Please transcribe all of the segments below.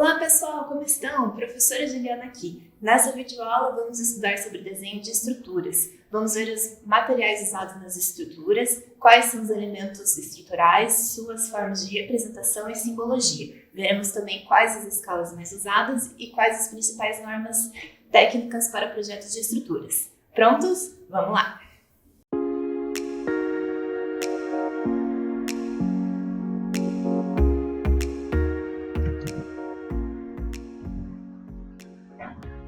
Olá pessoal, como estão? Professora Juliana aqui. Nessa videoaula vamos estudar sobre desenho de estruturas. Vamos ver os materiais usados nas estruturas, quais são os elementos estruturais, suas formas de representação e simbologia. Veremos também quais as escalas mais usadas e quais as principais normas técnicas para projetos de estruturas. Prontos? Vamos lá!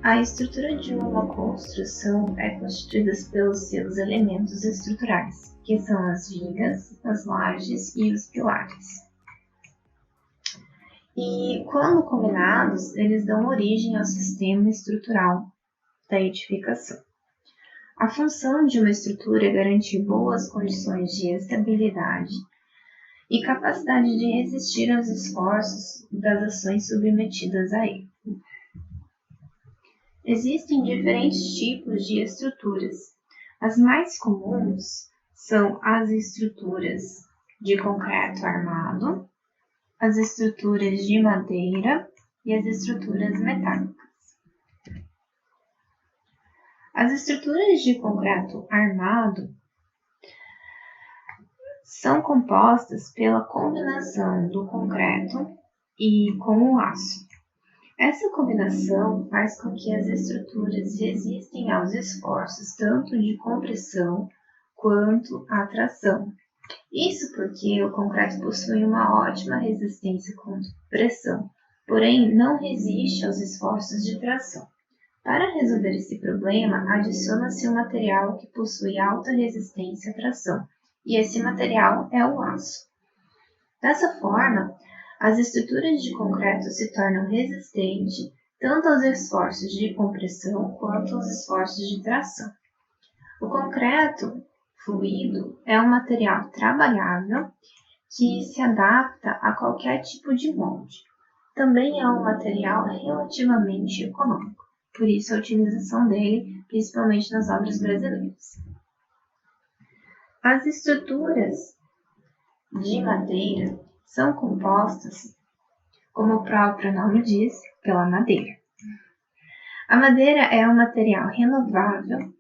A estrutura de uma construção é constituída pelos seus elementos estruturais, que são as vigas, as lajes e os pilares. E, quando combinados, eles dão origem ao sistema estrutural da edificação. A função de uma estrutura é garantir boas condições de estabilidade e capacidade de resistir aos esforços das ações submetidas a ele. Existem diferentes tipos de estruturas. As mais comuns são as estruturas de concreto armado, as estruturas de madeira e as estruturas metálicas. As estruturas de concreto armado são compostas pela combinação do concreto e com o aço. Essa combinação faz com que as estruturas resistem aos esforços tanto de compressão quanto à tração. Isso porque o concreto possui uma ótima resistência contra pressão, porém não resiste aos esforços de tração. Para resolver esse problema, adiciona-se um material que possui alta resistência à tração, e esse material é o aço. Dessa forma, as estruturas de concreto se tornam resistentes tanto aos esforços de compressão quanto aos esforços de tração. O concreto fluido é um material trabalhável que se adapta a qualquer tipo de molde. Também é um material relativamente econômico, por isso a utilização dele, principalmente nas obras brasileiras. As estruturas de madeira são compostas, como o próprio nome diz, pela madeira. A madeira é um material renovável,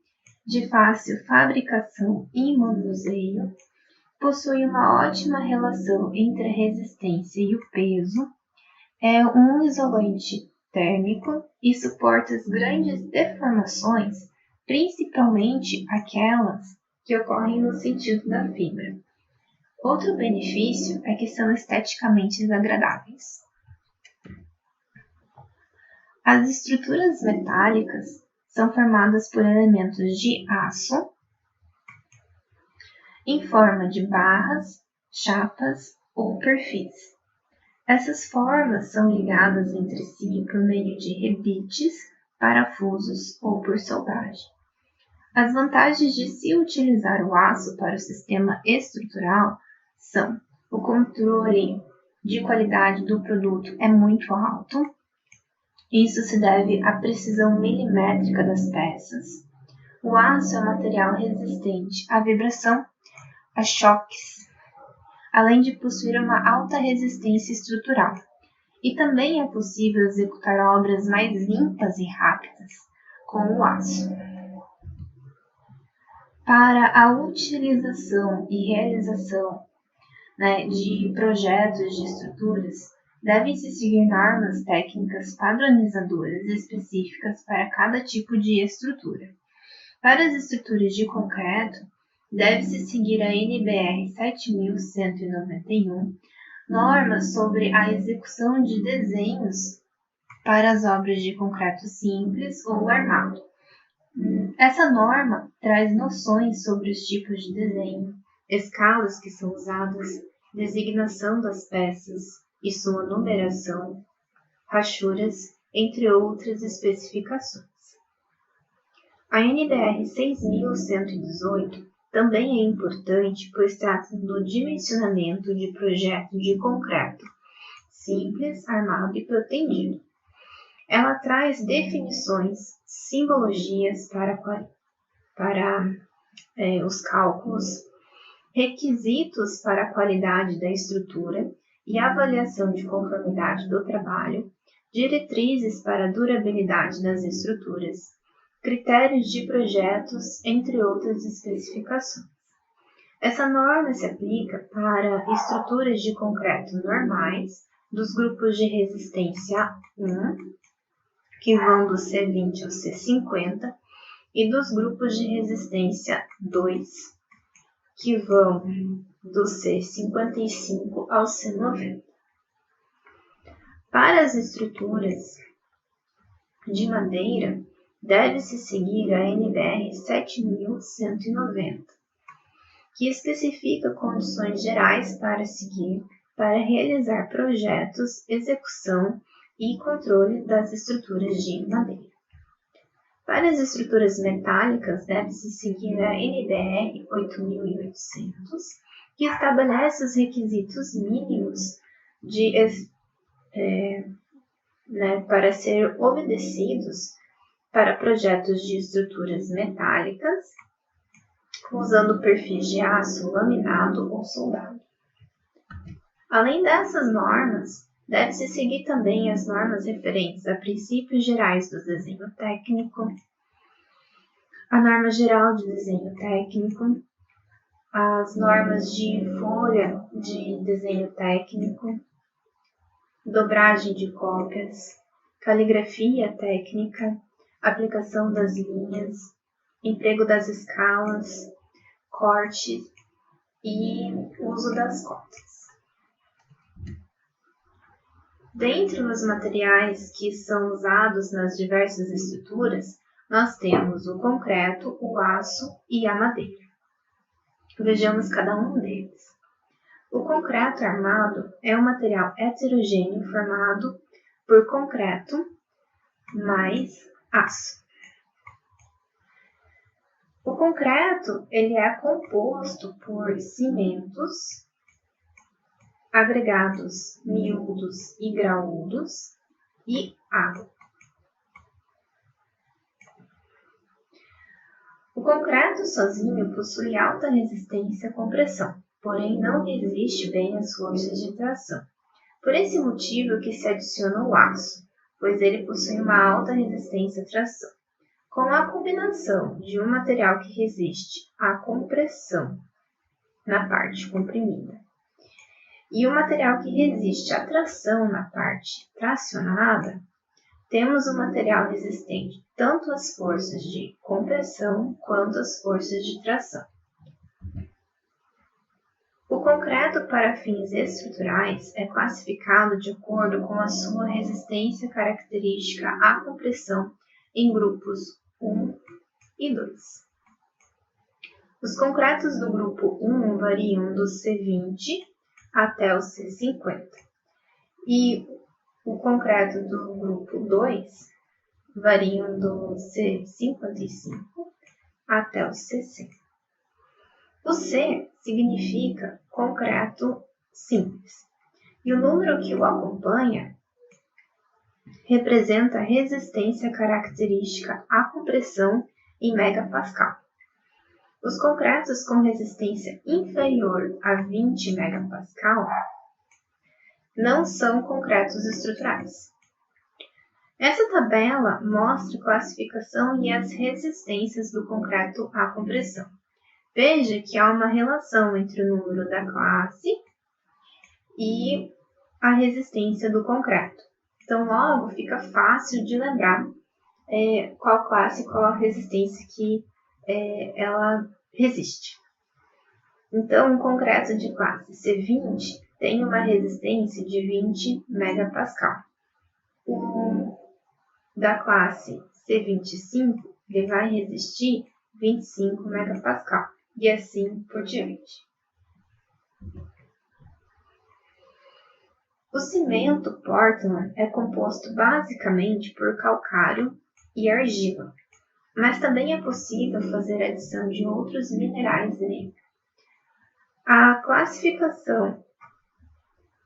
de fácil fabricação e manuseio, possui uma ótima relação entre a resistência e o peso, é um isolante térmico e suporta as grandes deformações, principalmente aquelas que ocorrem no sentido da fibra. Outro benefício é que são esteticamente agradáveis. As estruturas metálicas são formadas por elementos de aço em forma de barras, chapas ou perfis. Essas formas são ligadas entre si por meio de rebites, parafusos ou por soldagem. As vantagens de se utilizar o aço para o sistema estrutural são: o controle de qualidade do produto é muito alto, isso se deve à precisão milimétrica das peças. O aço é um material resistente à vibração, a choques, além de possuir uma alta resistência estrutural. E também é possível executar obras mais limpas e rápidas com o aço. Para a utilização e realização de projetos de estruturas, devem-se seguir normas técnicas padronizadoras específicas para cada tipo de estrutura. Para as estruturas de concreto, deve-se seguir a NBR 7191, normas sobre a execução de desenhos para as obras de concreto simples ou armado. Essa norma traz noções sobre os tipos de desenho, escalas que são usadas, designação das peças e sua numeração, rachuras, entre outras especificações. A NBR 6118 também é importante, pois trata do dimensionamento de projeto de concreto, simples, armado e protendido. Ela traz definições, simbologias para os cálculos, requisitos para a qualidade da estrutura e avaliação de conformidade do trabalho, diretrizes para a durabilidade das estruturas, critérios de projetos, entre outras especificações. Essa norma se aplica para estruturas de concreto normais dos grupos de resistência 1, que vão do C20 ao C50, e dos grupos de resistência 2, que vão do C55 ao C90. Para as estruturas de madeira, deve-se seguir a NBR 7190, que especifica condições gerais para seguir para realizar projetos, execução e controle das estruturas de madeira. Para as estruturas metálicas, deve-se seguir a NBR 8800, que estabelece os requisitos mínimos para ser obedecidos para projetos de estruturas metálicas, usando perfis de aço laminado ou soldado. Além dessas normas, deve-se seguir também as normas referentes a princípios gerais do desenho técnico, a norma geral de desenho técnico, as normas de folha de desenho técnico, dobragem de cópias, caligrafia técnica, aplicação das linhas, emprego das escalas, corte e uso das cotas. Dentre os materiais que são usados nas diversas estruturas, nós temos o concreto, o aço e a madeira. Vejamos cada um deles. O concreto armado é um material heterogêneo formado por concreto mais aço. O concreto ele é composto por cimentos, agregados miúdos e graúdos e água. O concreto sozinho possui alta resistência à compressão, porém não resiste bem às forças de tração. Por esse motivo que se adiciona o aço, pois ele possui uma alta resistência à tração. Com a combinação de um material que resiste à compressão na parte comprimida e um material que resiste à tração na parte tracionada, temos um material resistente tanto às forças de compressão quanto às forças de tração. O concreto para fins estruturais é classificado de acordo com a sua resistência característica à compressão em grupos 1 e 2. Os concretos do grupo 1 variam do C20 até o C50 e o concreto do grupo 2 variam do C55 até o C100. O C significa concreto simples e o número que o acompanha representa a resistência característica à compressão em megapascal. Os concretos com resistência inferior a 20 megapascal não são concretos estruturais. Essa tabela mostra a classificação e as resistências do concreto à compressão. Veja que há uma relação entre o número da classe e a resistência do concreto. Então, logo fica fácil de lembrar qual classe e qual a resistência que ela resiste. Então, o concreto de classe C20 tem uma resistência de 20 megapascal. O da classe C25 ele vai resistir 25 megapascal e assim por diante. O cimento Portland é composto basicamente por calcário e argila, mas também é possível fazer adição de outros minerais nele. A classificação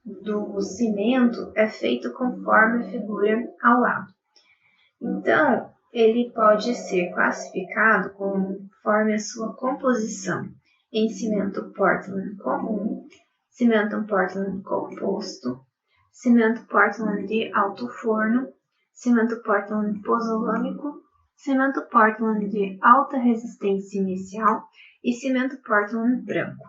do cimento é feita conforme a figura ao lado. Então, ele pode ser classificado conforme a sua composição em cimento Portland comum, cimento Portland composto, cimento Portland de alto forno, cimento Portland pozolâmico, cimento Portland de alta resistência inicial e cimento Portland branco.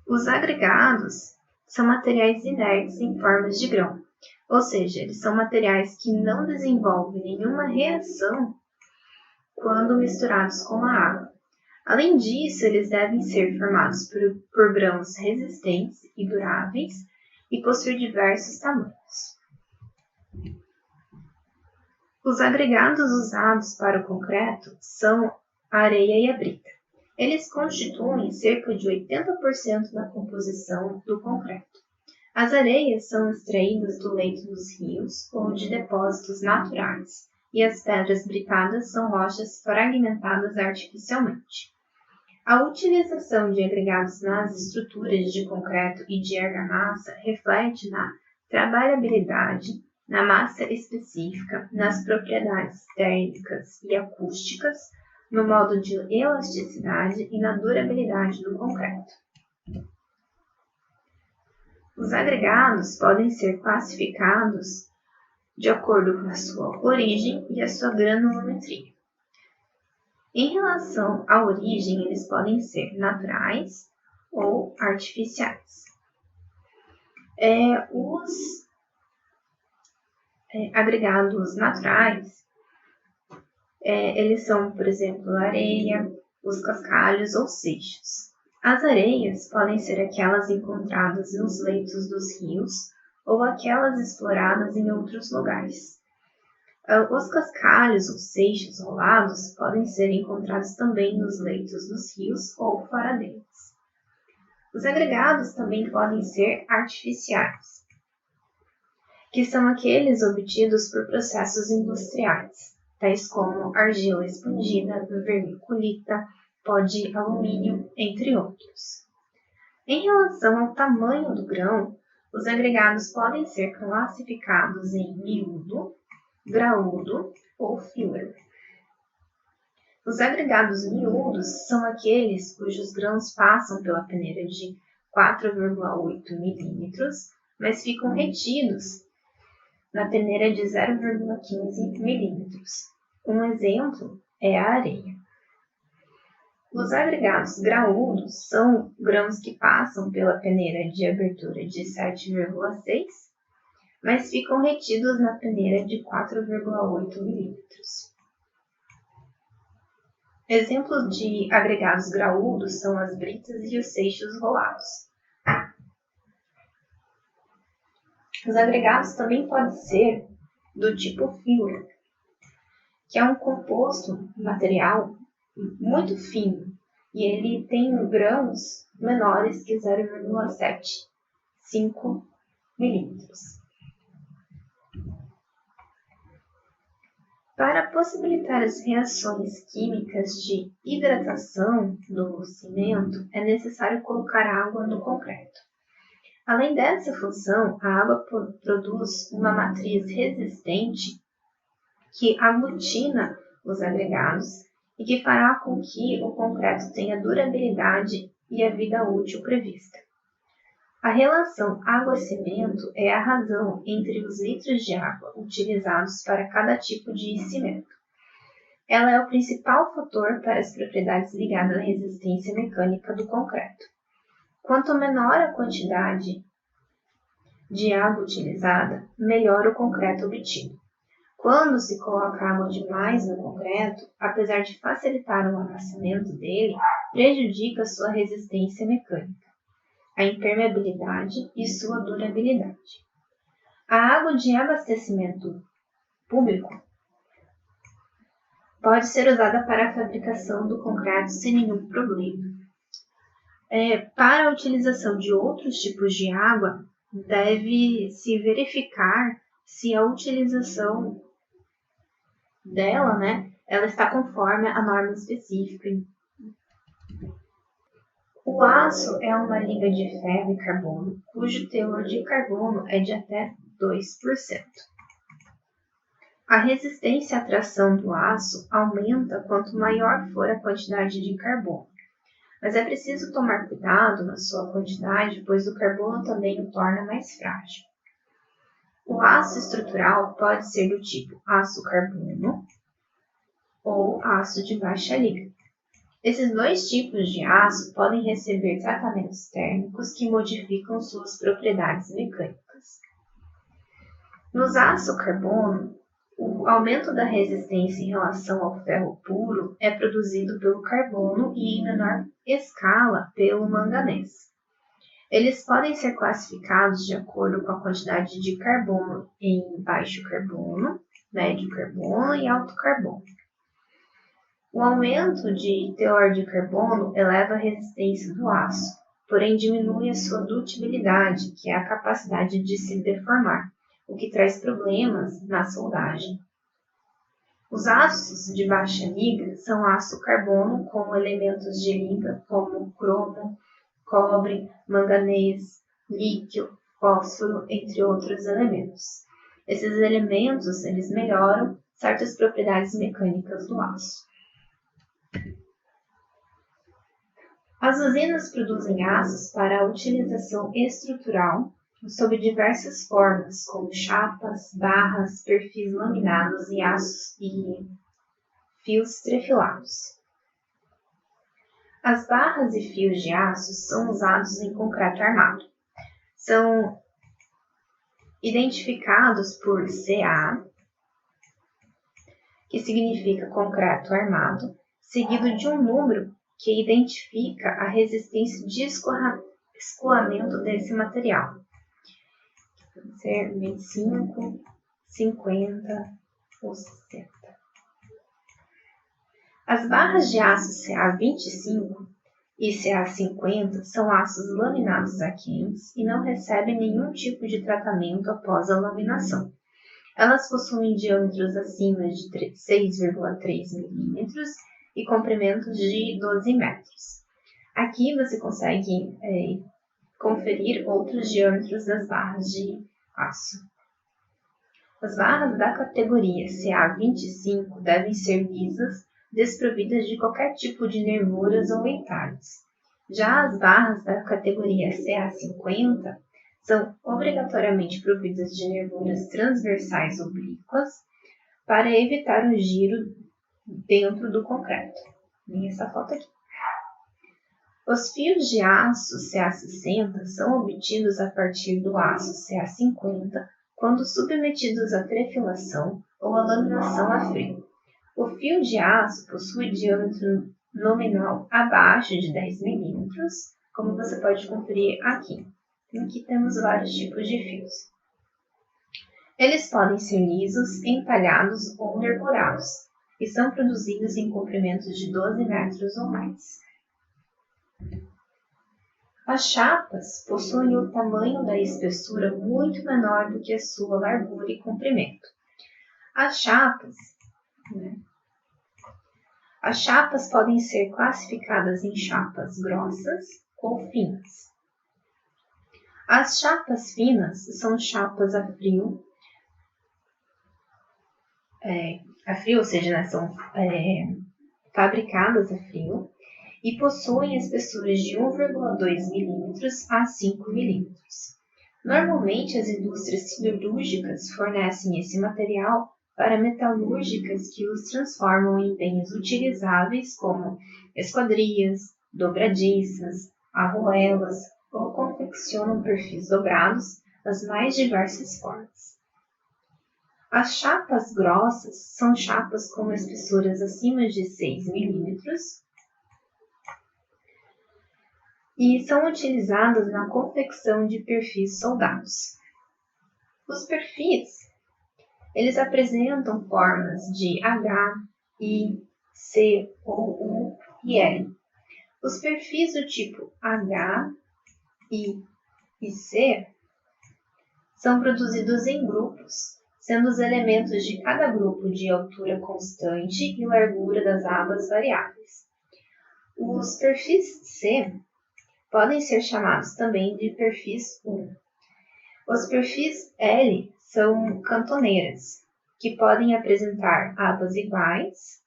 Os agregados são materiais inertes em formas de grão, ou seja, eles são materiais que não desenvolvem nenhuma reação quando misturados com a água. Além disso, eles devem ser formados por grãos resistentes e duráveis e possuir diversos tamanhos. Os agregados usados para o concreto são a areia e a brita. Eles constituem cerca de 80% da composição do concreto. As areias são extraídas do leito dos rios ou de depósitos naturais, e as pedras britadas são rochas fragmentadas artificialmente. A utilização de agregados nas estruturas de concreto e de argamassa reflete na trabalhabilidade, na massa específica, nas propriedades térmicas e acústicas, no modo de elasticidade e na durabilidade do concreto. Os agregados podem ser classificados de acordo com a sua origem e a sua granulometria. Em relação à origem, eles podem ser naturais ou artificiais. Os agregados naturais, eles são, por exemplo, a areia, os cascalhos ou seixos. As areias podem ser aquelas encontradas nos leitos dos rios ou aquelas exploradas em outros lugares. Os cascalhos ou seixos rolados podem ser encontrados também nos leitos dos rios ou fora deles. Os agregados também podem ser artificiais, que são aqueles obtidos por processos industriais, tais como argila expandida, vermiculita, pó de alumínio, entre outros. Em relação ao tamanho do grão, os agregados podem ser classificados em miúdo, graúdo ou filler. Os agregados miúdos são aqueles cujos grãos passam pela peneira de 4,8 mm, mas ficam retidos na peneira de 0,15 mm. Um exemplo é a areia. Os agregados graúdos são grãos que passam pela peneira de abertura de 7,6, mas ficam retidos na peneira de 4,8 mm. Exemplos de agregados graúdos são as britas e os seixos rolados. Os agregados também podem ser do tipo filler, que é um composto material muito fino e ele tem grãos menores que 0,75 mm. Para possibilitar as reações químicas de hidratação do cimento, é necessário colocar água no concreto. Além dessa função, a água produz uma matriz resistente que aglutina os agregados e que fará com que o concreto tenha durabilidade e a vida útil prevista. A relação água-cimento é a razão entre os litros de água utilizados para cada tipo de cimento. Ela é o principal fator para as propriedades ligadas à resistência mecânica do concreto. Quanto menor a quantidade de água utilizada, melhor o concreto obtido. Quando se coloca água demais no concreto, apesar de facilitar o amassamento dele, prejudica sua resistência mecânica, a impermeabilidade e sua durabilidade. A água de abastecimento público pode ser usada para a fabricação do concreto sem nenhum problema. Para a utilização de outros tipos de água, deve-se verificar se a utilização dela, ela está conforme a norma específica. O aço é uma liga de ferro e carbono, cujo teor de carbono é de até 2%. A resistência à tração do aço aumenta quanto maior for a quantidade de carbono. mas é preciso tomar cuidado na sua quantidade, pois o carbono também o torna mais frágil. O aço estrutural pode ser do tipo aço-carbono ou aço de baixa liga. Esses dois tipos de aço podem receber tratamentos térmicos que modificam suas propriedades mecânicas. Nos aço-carbono, o aumento da resistência em relação ao ferro puro é produzido pelo carbono e, em menor escala, pelo manganês. Eles podem ser classificados de acordo com a quantidade de carbono em baixo carbono, médio carbono e alto carbono. O aumento de teor de carbono eleva a resistência do aço, porém diminui a sua dutibilidade, que é a capacidade de se deformar, o que traz problemas na soldagem. Os aços de baixa liga são aço-carbono com elementos de liga como cromo, cobre, manganês, líquio, fósforo, entre outros elementos. Esses elementos eles melhoram certas propriedades mecânicas do aço. As usinas produzem aços para a utilização estrutural sob diversas formas, como chapas, barras, perfis laminados e aços e fios trefilados. As barras e fios de aço são usados em concreto armado. São identificados por CA, que significa concreto armado, seguido de um número que identifica a resistência de escoamento desse material. Pode ser 25, 50 ou 60. As barras de aço CA25 e CA50 são aços laminados a quentes e não recebem nenhum tipo de tratamento após a laminação. Elas possuem diâmetros acima de 6,3 mm e comprimentos de 12 metros. Aqui você consegue conferir outros diâmetros das barras de aço. As barras da categoria CA25 devem ser lisas, desprovidas de qualquer tipo de nervuras ou entalhes. Já as barras da categoria CA50 são obrigatoriamente providas de nervuras transversais oblíquas para evitar o giro dentro do concreto. Nem essa foto aqui. Os fios de aço CA60 são obtidos a partir do aço CA50 quando submetidos à trefilação ou à laminação a frio. O fio de aço possui diâmetro nominal abaixo de 10 mm, como você pode conferir aqui. Aqui temos vários tipos de fios. Eles podem ser lisos, entalhados ou nervurados, e são produzidos em comprimentos de 12 metros ou mais. As chapas possuem o tamanho da espessura muito menor do que a sua largura e comprimento. As chapas podem ser classificadas em chapas grossas ou finas. As chapas finas são chapas a frio, ou seja, são fabricadas a frio e possuem espessuras de 1,2 mm a 5 mm. Normalmente, as indústrias siderúrgicas fornecem esse material para metalúrgicas que os transformam em bens utilizáveis como esquadrias, dobradiças, arruelas ou confeccionam perfis dobrados das mais diversas formas. As chapas grossas são chapas com espessuras acima de 6 mm e são utilizadas na confecção de perfis soldados. Os perfis, eles apresentam formas de H, I, C ou U e L. Os perfis do tipo H, I e C são produzidos em grupos, sendo os elementos de cada grupo de altura constante e largura das abas variáveis. Os perfis C podem ser chamados também de perfis U. Os perfis L são cantoneiras, que podem apresentar abas iguais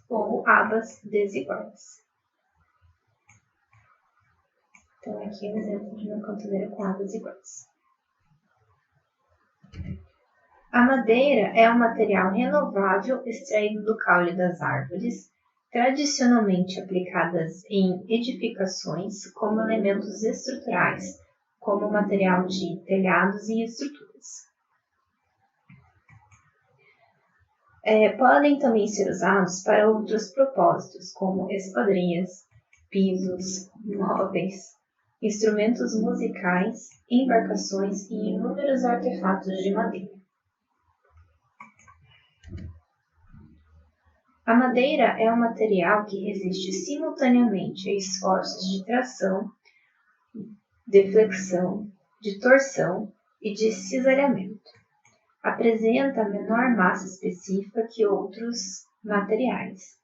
ou abas desiguais. Então, aqui é um exemplo de uma cantoneira com águas iguais. A madeira é um material renovável extraído do caule das árvores, tradicionalmente aplicadas em edificações como elementos estruturais, como material de telhados e estruturas. Podem também ser usados para outros propósitos, como esquadrias, pisos, móveis, instrumentos musicais, embarcações e inúmeros artefatos de madeira. A madeira é um material que resiste simultaneamente a esforços de tração, deflexão, de torção e de cisalhamento. Apresenta menor massa específica que outros materiais.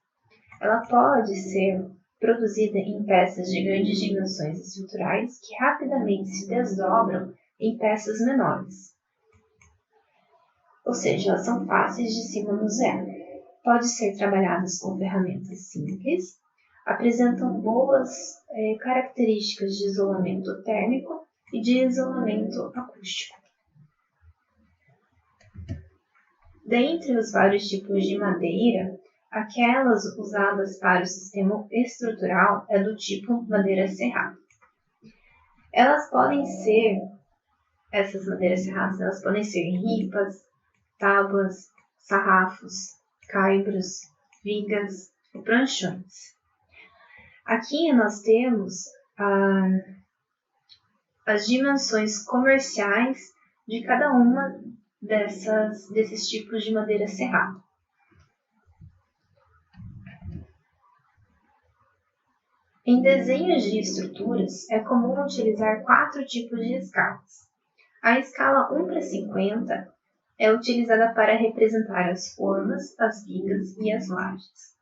Ela pode ser produzida em peças de grandes dimensões estruturais que rapidamente se desdobram em peças menores. Ou seja, elas são fáceis de se manusear. Pode ser trabalhadas com ferramentas simples, apresentam boas características de isolamento térmico e de isolamento acústico. Dentre os vários tipos de madeira, aquelas usadas para o sistema estrutural é do tipo madeira serrada. Essas madeiras serradas, elas podem ser ripas, tábuas, sarrafos, caibros, vigas e pranchões. Aqui nós temos as dimensões comerciais de cada uma desses tipos de madeira serrada. Em desenhos de estruturas, é comum utilizar 4 tipos de escalas. A escala 1:50 é utilizada para representar as formas, as vigas e as lajes.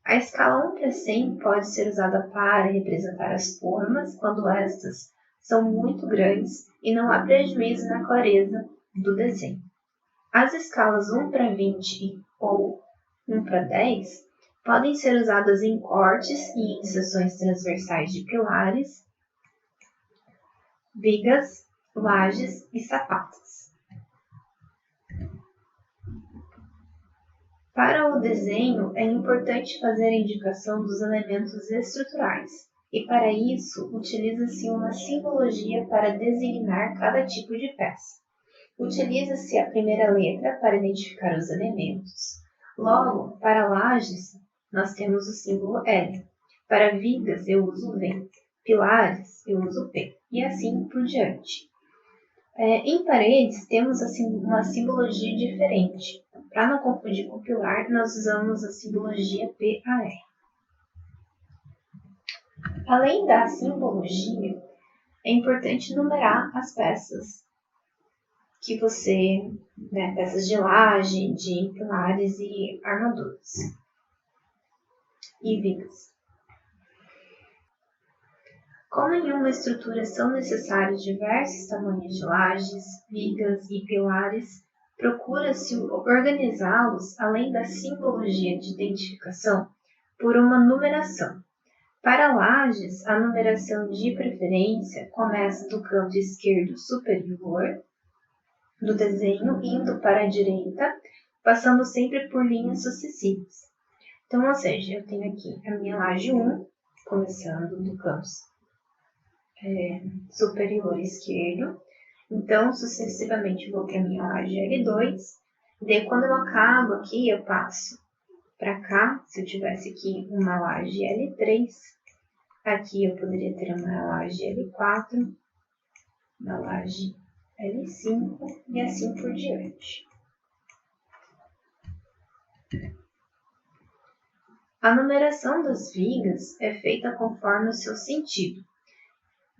A escala 1:100 pode ser usada para representar as formas quando estas são muito grandes e não há prejuízo na clareza do desenho. As escalas 1:20 ou 1:10 podem ser usadas em cortes e em seções transversais de pilares, vigas, lajes e sapatas. Para o desenho, é importante fazer a indicação dos elementos estruturais, e para isso utiliza-se uma simbologia para designar cada tipo de peça. Utiliza-se a primeira letra para identificar os elementos. Logo, para lajes, nós temos o símbolo L. Para vigas, eu uso V. Pilares, eu uso P. E assim por diante. Em paredes, temos uma simbologia diferente. Para não confundir com pilar, nós usamos a simbologia PAR. Além da simbologia, é importante numerar as peças que peças de laje, de pilares e armaduras e vigas. Como em uma estrutura são necessários diversos tamanhos de lajes, vigas e pilares, procura-se organizá-los, além da simbologia de identificação, por uma numeração. Para lajes, a numeração de preferência começa do canto esquerdo superior do desenho, indo para a direita, passando sempre por linhas sucessivas. Então, ou seja, eu tenho aqui a minha laje 1, começando do canto superior esquerdo. Então, sucessivamente, vou para a minha laje L2. E daí, quando eu acabo aqui, eu passo para cá. Se eu tivesse aqui uma laje L3, aqui eu poderia ter uma laje L4, uma laje L5 e assim por diante. A numeração das vigas é feita conforme o seu sentido.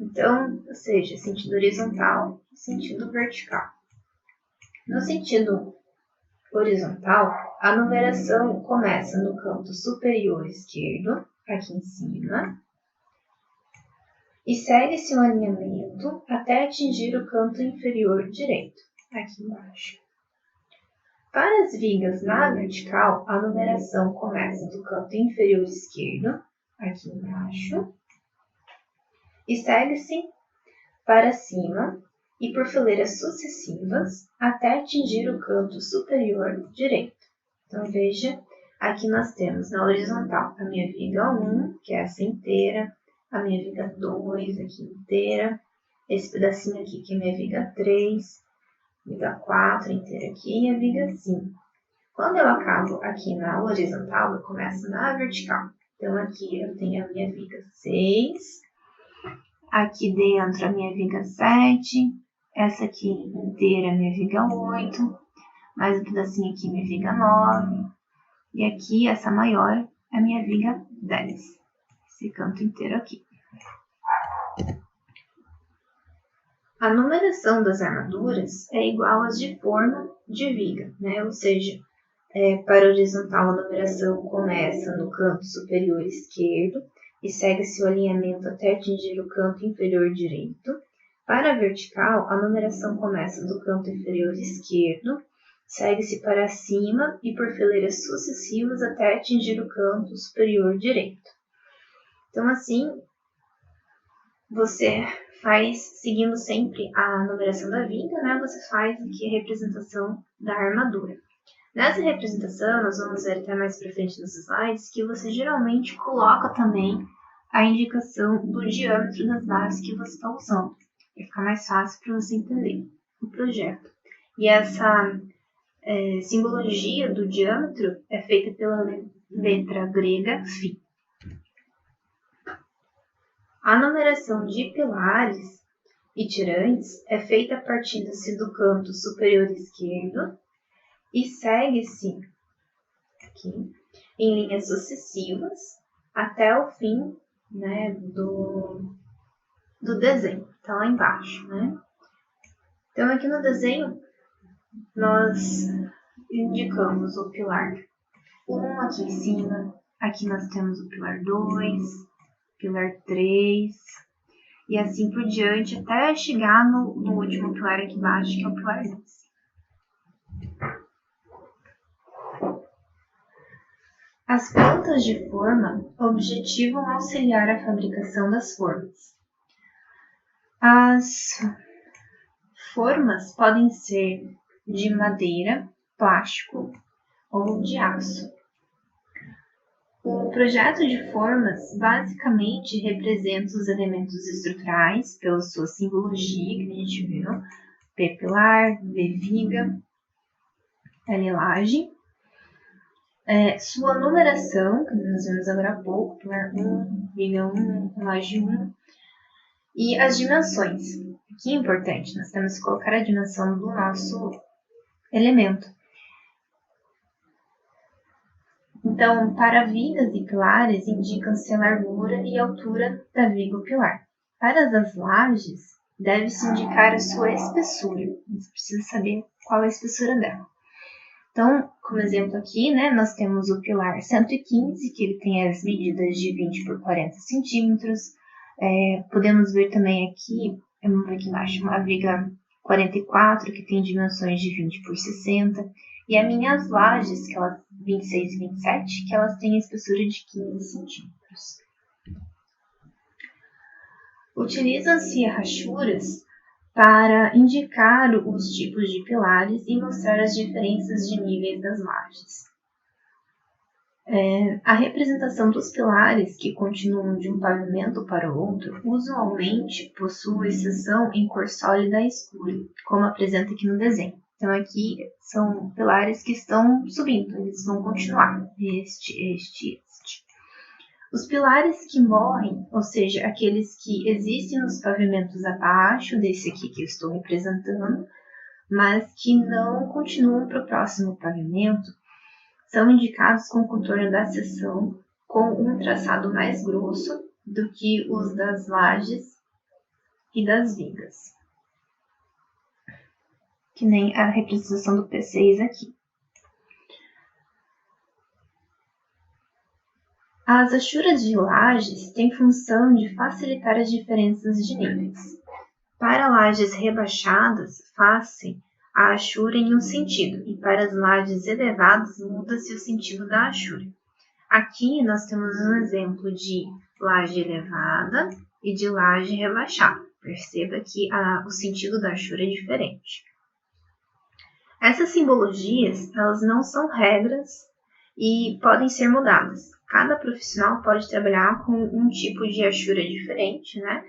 Então, ou seja, sentido horizontal e sentido vertical. No sentido horizontal, a numeração começa no canto superior esquerdo, aqui em cima, e segue-se um alinhamento até atingir o canto inferior direito, aqui embaixo. Para as vigas na vertical, a numeração começa do canto inferior esquerdo, aqui embaixo, e segue-se para cima e por fileiras sucessivas até atingir o canto superior direito. Então, veja, aqui nós temos na horizontal a minha viga 1, que é essa inteira, a minha viga 2 aqui inteira, esse pedacinho aqui que é minha viga 3, viga 4 inteira aqui e a viga 5. Quando eu acabo aqui na horizontal, eu começo na vertical. Então, aqui eu tenho a minha viga 6, aqui dentro a minha viga 7, essa aqui inteira é minha viga 8, mais um pedacinho aqui minha viga 9, e aqui essa maior é a minha viga 10, esse canto inteiro aqui. A numeração das armaduras é igual às de forma de viga, né? Ou seja, para a horizontal a numeração começa no canto superior esquerdo e segue-se o alinhamento até atingir o canto inferior direito. Para a vertical, a numeração começa do canto inferior esquerdo, segue-se para cima e por fileiras sucessivas até atingir o canto superior direito. Então, assim, você faz, seguindo sempre a numeração da viga, né? Você faz aqui a representação da armadura. Nessa representação, nós vamos ver até mais para frente nos slides, que você geralmente coloca também a indicação do diâmetro das bases que você está usando. Vai ficar mais fácil para você entender o projeto. E essa simbologia do diâmetro é feita pela letra grega φ. A numeração de pilares e tirantes é feita partindo-se do canto superior esquerdo e segue-se aqui em linhas sucessivas até o fim, né, do desenho. Tá lá embaixo, né? Então, aqui no desenho, nós indicamos o pilar 1 aqui em cima, aqui nós temos o pilar 2, pilar 3, e assim por diante, até chegar no último pilar aqui embaixo, que é o pilar 2. As plantas de forma objetivam auxiliar a fabricação das formas. As formas podem ser de madeira, plástico ou de aço. O projeto de formas basicamente representa os elementos estruturais pela sua simbologia, que a gente viu, P pilar, V viga, L laje. Sua numeração, que nós vimos agora há pouco, pilar 1, viga 1, laje 1, e as dimensões. Aqui é importante, nós temos que colocar a dimensão do nosso elemento. Então, para vigas e pilares, indicam-se a largura e a altura da viga ou pilar. Para as lajes, deve-se indicar a sua espessura. Você precisa saber qual é a espessura dela. Então, como exemplo aqui, né, nós temos o pilar 115, que ele tem as medidas de 20 por 40 centímetros. Podemos ver também aqui, vamos ver aqui embaixo, uma viga 44, que tem dimensões de 20 por 60. E as minhas lajes, que elas 26 e 27, que elas têm a espessura de 15 centímetros. Utilizam-se rachuras para indicar os tipos de pilares e mostrar as diferenças de níveis das lajes. A representação dos pilares, que continuam de um pavimento para o outro, usualmente possui seção em cor sólida escura, como apresenta aqui no desenho. Então, aqui são pilares que estão subindo, eles vão continuar, este. Os pilares que morrem, ou seja, aqueles que existem nos pavimentos abaixo desse aqui que eu estou representando, mas que não continuam para o próximo pavimento, são indicados com o contorno da seção com um traçado mais grosso do que os das lajes e das vigas. Que nem a representação do P6 aqui. As achuras de lajes têm função de facilitar as diferenças de níveis. Para lajes rebaixadas, faz-se a achura em um sentido, e para as lajes elevadas, muda-se o sentido da achura. Aqui nós temos um exemplo de laje elevada e de laje rebaixada. Perceba que o sentido da achura é diferente. Essas simbologias, elas não são regras e podem ser mudadas. Cada profissional pode trabalhar com um tipo de achura diferente, né,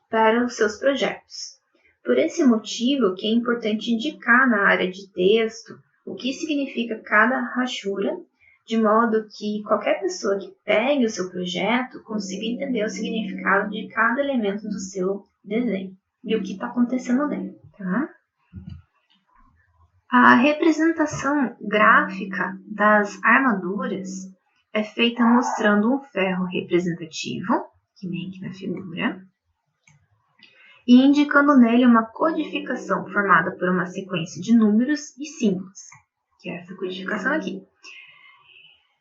para os seus projetos. Por esse motivo, que é importante indicar na área de texto o que significa cada rachura, de modo que qualquer pessoa que pegue o seu projeto consiga entender o significado de cada elemento do seu desenho e o que está acontecendo dentro, tá? A representação gráfica das armaduras é feita mostrando um ferro representativo, que nem aqui na figura, e indicando nele uma codificação formada por uma sequência de números e símbolos, que é essa codificação aqui.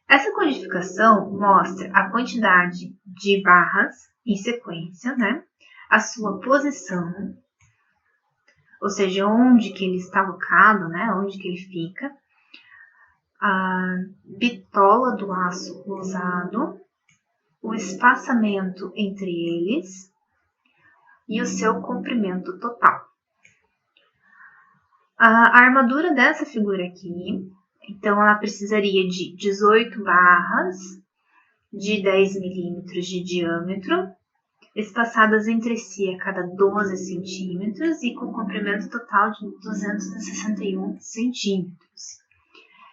Essa codificação mostra a quantidade de barras em sequência, né? A sua posição, ou seja, onde que ele está alocado, né? Onde que ele fica, a bitola do aço usado, o espaçamento entre eles e o seu comprimento total. A armadura dessa figura aqui, então ela precisaria de 18 barras de 10 milímetros de diâmetro, espaçadas entre si a cada 12 centímetros e com comprimento total de 261 centímetros.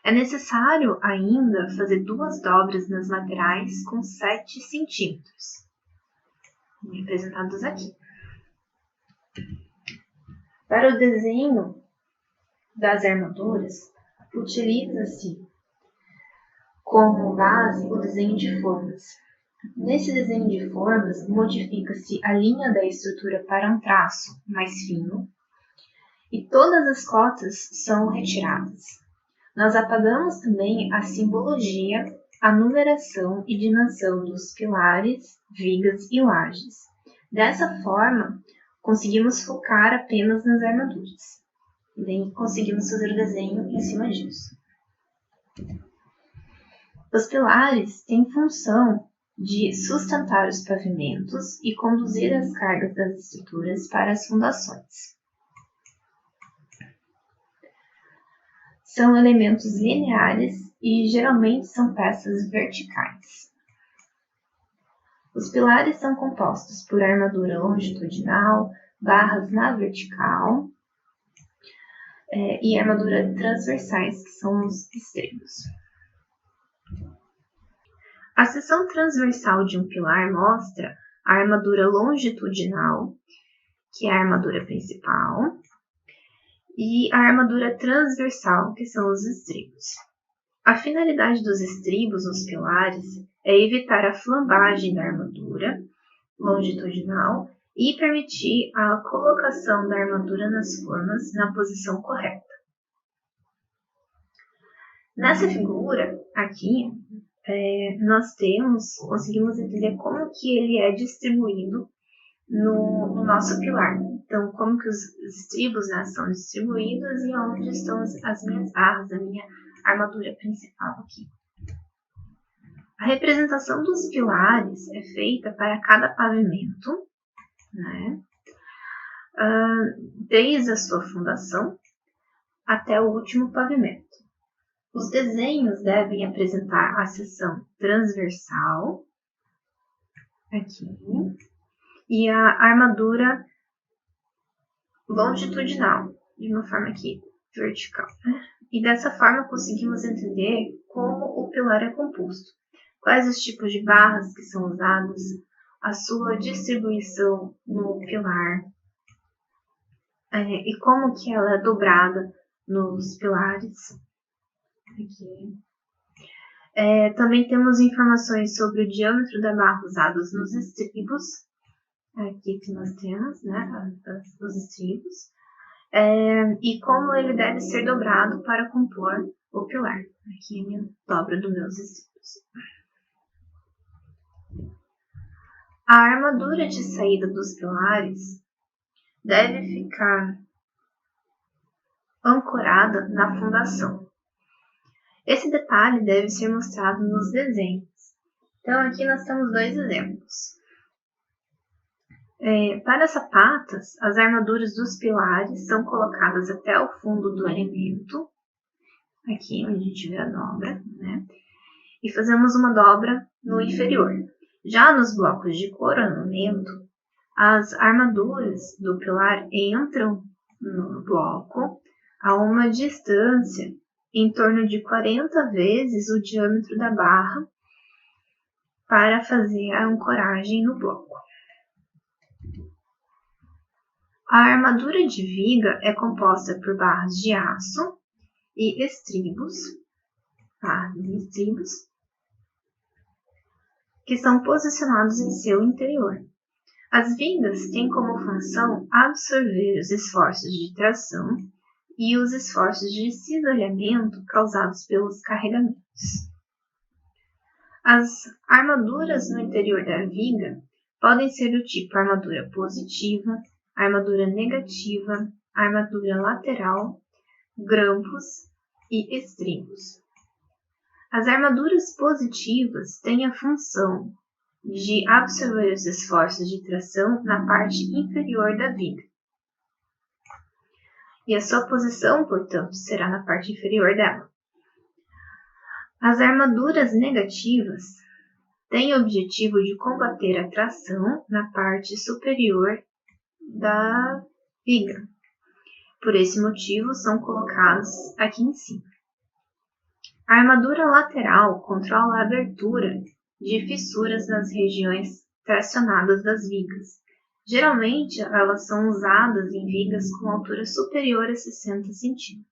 É necessário ainda fazer 2 dobras nas laterais com 7 centímetros, representados aqui. Para o desenho das armaduras, utiliza-se como base o desenho de formas. Nesse desenho de formas, modifica-se a linha da estrutura para um traço mais fino e todas as cotas são retiradas. Nós apagamos também a simbologia, a numeração e dimensão dos pilares, vigas e lajes. Dessa forma, conseguimos focar apenas nas armaduras. E daí conseguimos fazer o desenho em cima disso. Os pilares têm função de sustentar os pavimentos e conduzir as cargas das estruturas para as fundações. São elementos lineares e geralmente são peças verticais. Os pilares são compostos por armadura longitudinal, barras na vertical e armadura transversais, que são os extremos. A seção transversal de um pilar mostra a armadura longitudinal, que é a armadura principal, e a armadura transversal, que são os estribos. A finalidade dos estribos nos pilares é evitar a flambagem da armadura longitudinal e permitir a colocação da armadura nas formas na posição correta. Nessa figura aqui, nós conseguimos entender como que ele é distribuído no nosso pilar. Então, como que os estribos, né, são distribuídos e onde estão as minhas barras, a minha armadura principal aqui. A representação dos pilares é feita para cada pavimento, né, desde a sua fundação até o último pavimento. Os desenhos devem apresentar a seção transversal, aqui, e a armadura longitudinal, de uma forma aqui vertical. E dessa forma conseguimos entender como o pilar é composto, quais os tipos de barras que são usadas, a sua distribuição no pilar, e como que ela é dobrada nos pilares. Aqui. Também temos informações sobre o diâmetro da barra usados nos estribos, aqui que nós temos, né, os estribos, e como ele deve ser dobrado para compor o pilar. Aqui é a minha dobra dos meus estribos. A armadura de saída dos pilares deve ficar ancorada na fundação. Esse detalhe deve ser mostrado nos desenhos. Então, aqui nós temos 2 exemplos. Para as sapatas, as armaduras dos pilares são colocadas até o fundo do elemento, aqui onde a gente vê a dobra, né? E fazemos uma dobra no inferior. Já nos blocos de coronamento, as armaduras do pilar entram no bloco a uma distância em torno de 40 vezes o diâmetro da barra para fazer a ancoragem no bloco. A armadura de viga é composta por barras de aço e estribos, que são posicionados em seu interior. As vigas têm como função absorver os esforços de tração e os esforços de cisalhamento causados pelos carregamentos. As armaduras no interior da viga podem ser do tipo armadura positiva, armadura negativa, armadura lateral, grampos e estribos. As armaduras positivas têm a função de absorver os esforços de tração na parte inferior da viga. E a sua posição, portanto, será na parte inferior dela. As armaduras negativas têm o objetivo de combater a tração na parte superior da viga. Por esse motivo, são colocados aqui em cima. A armadura lateral controla a abertura de fissuras nas regiões tracionadas das vigas. Geralmente, elas são usadas em vigas com altura superior a 60 cm.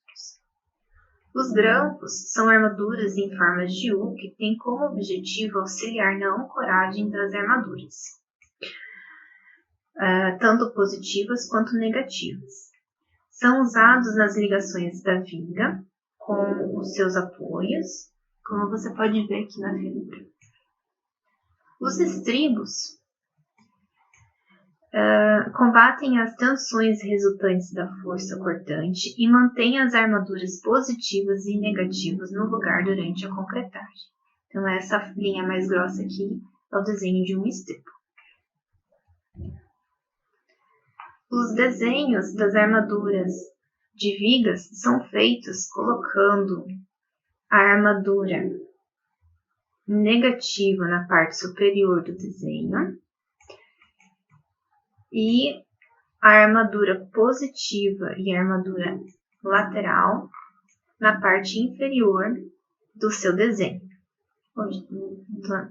Os grampos são armaduras em formas de U que têm como objetivo auxiliar na ancoragem das armaduras, tanto positivas quanto negativas. São usados nas ligações da viga com os seus apoios, como você pode ver aqui na figura. Os estribos combatem as tensões resultantes da força cortante e mantêm as armaduras positivas e negativas no lugar durante a concretagem. Então, essa linha mais grossa aqui é o desenho de um estribo. Os desenhos das armaduras de vigas são feitos colocando a armadura negativa na parte superior do desenho e a armadura positiva e a armadura lateral na parte inferior do seu desenho.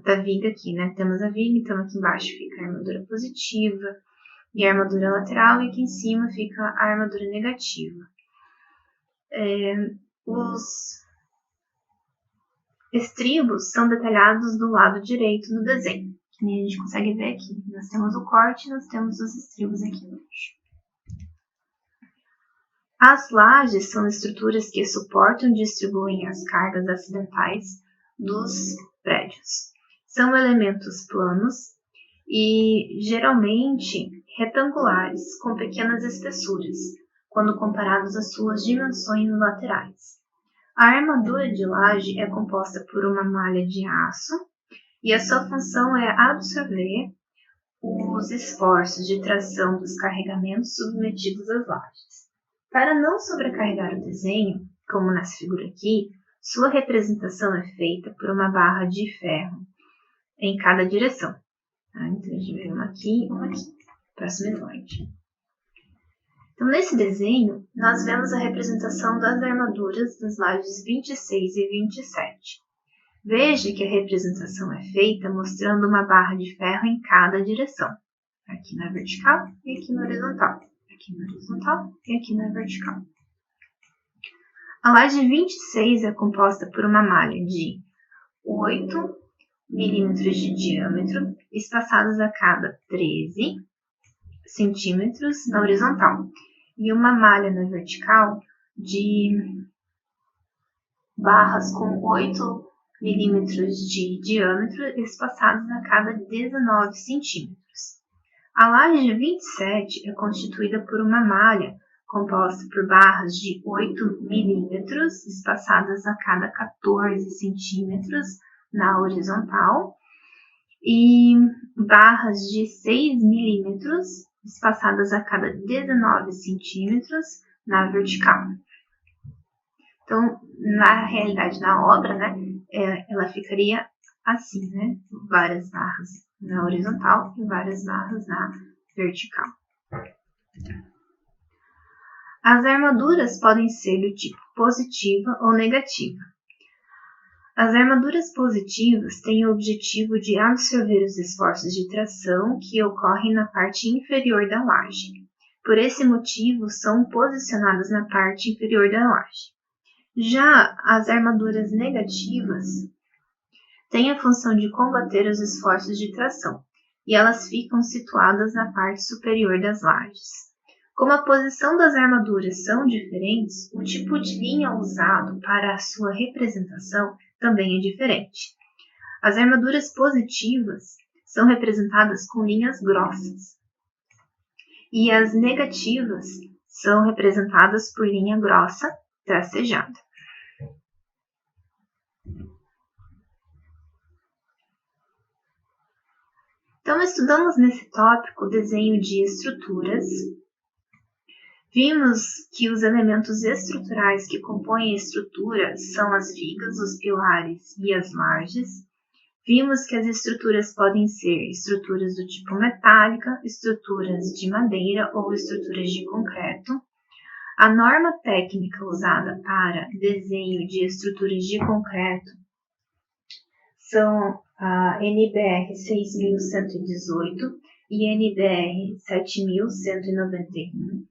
Da viga aqui, né? Temos a viga, então aqui embaixo fica a armadura positiva e a armadura lateral, e aqui em cima fica a armadura negativa. Os estribos são detalhados do lado direito do desenho. Que nem a gente consegue ver aqui. Nós temos o corte e nós temos os estribos aqui embaixo. As lajes são estruturas que suportam e distribuem as cargas acidentais dos prédios. São elementos planos e geralmente retangulares com pequenas espessuras, quando comparados às suas dimensões laterais. A armadura de laje é composta por uma malha de aço e a sua função é absorver os esforços de tração dos carregamentos submetidos às lajes. Para não sobrecarregar o desenho, como nessa figura aqui, sua representação é feita por uma barra de ferro em cada direção. Então, a gente vê uma aqui e uma aqui. Próximo slide. Então, nesse desenho, nós vemos a representação das armaduras das lajes 26 e 27. Veja que a representação é feita mostrando uma barra de ferro em cada direção. Aqui na vertical e aqui na horizontal. Aqui na horizontal e aqui na vertical. A laje 26 é composta por uma malha de 8 milímetros de diâmetro, espaçadas a cada 13 centímetros na horizontal, e uma malha na vertical de barras com 8 milímetros de diâmetro, espaçadas a cada 19 centímetros. A laje 27 é constituída por uma malha composta por barras de 8 milímetros, espaçadas a cada 14 centímetros na horizontal, e barras de 6 milímetros, espaçadas a cada 19 centímetros na vertical. Então, na realidade, na obra, né, ela ficaria assim, né? Várias barras na horizontal e várias barras na vertical. As armaduras podem ser do tipo positiva ou negativa. As armaduras positivas têm o objetivo de absorver os esforços de tração que ocorrem na parte inferior da laje. Por esse motivo, são posicionadas na parte inferior da laje. Já as armaduras negativas têm a função de combater os esforços de tração, e elas ficam situadas na parte superior das lajes. Como a posição das armaduras são diferentes, o tipo de linha usado para a sua representação também é diferente. As armaduras positivas são representadas com linhas grossas, e as negativas são representadas por linha grossa tracejada. Então, estudamos nesse tópico o desenho de estruturas. Vimos que os elementos estruturais que compõem a estrutura são as vigas, os pilares e as lajes. Vimos que as estruturas podem ser estruturas do tipo metálica, estruturas de madeira ou estruturas de concreto. A norma técnica usada para desenho de estruturas de concreto são a NBR 6118 e NBR 7191.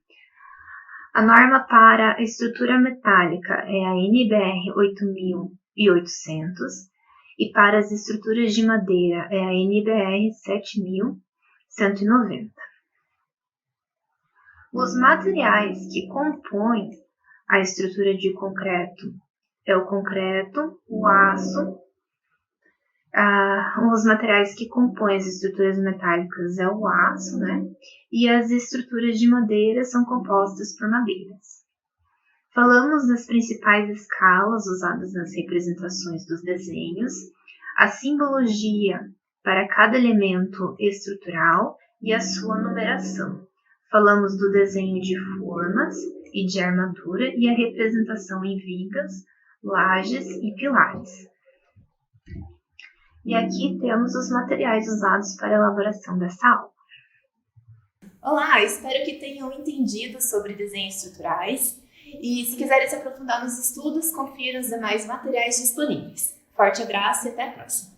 A norma para a estrutura metálica é a NBR 8800 e para as estruturas de madeira é a NBR 7190. Os materiais que compõem a estrutura de concreto é o concreto, o aço. Os materiais que compõem as estruturas metálicas é o aço, né? E as estruturas de madeira são compostas por madeiras. Falamos das principais escalas usadas nas representações dos desenhos, a simbologia para cada elemento estrutural e a sua numeração. Falamos do desenho de formas e de armadura e a representação em vigas, lajes e pilares. E aqui temos os materiais usados para a elaboração dessa aula. Olá, espero que tenham entendido sobre desenhos estruturais e se quiserem se aprofundar nos estudos, confira os demais materiais disponíveis. Forte abraço e até a próxima!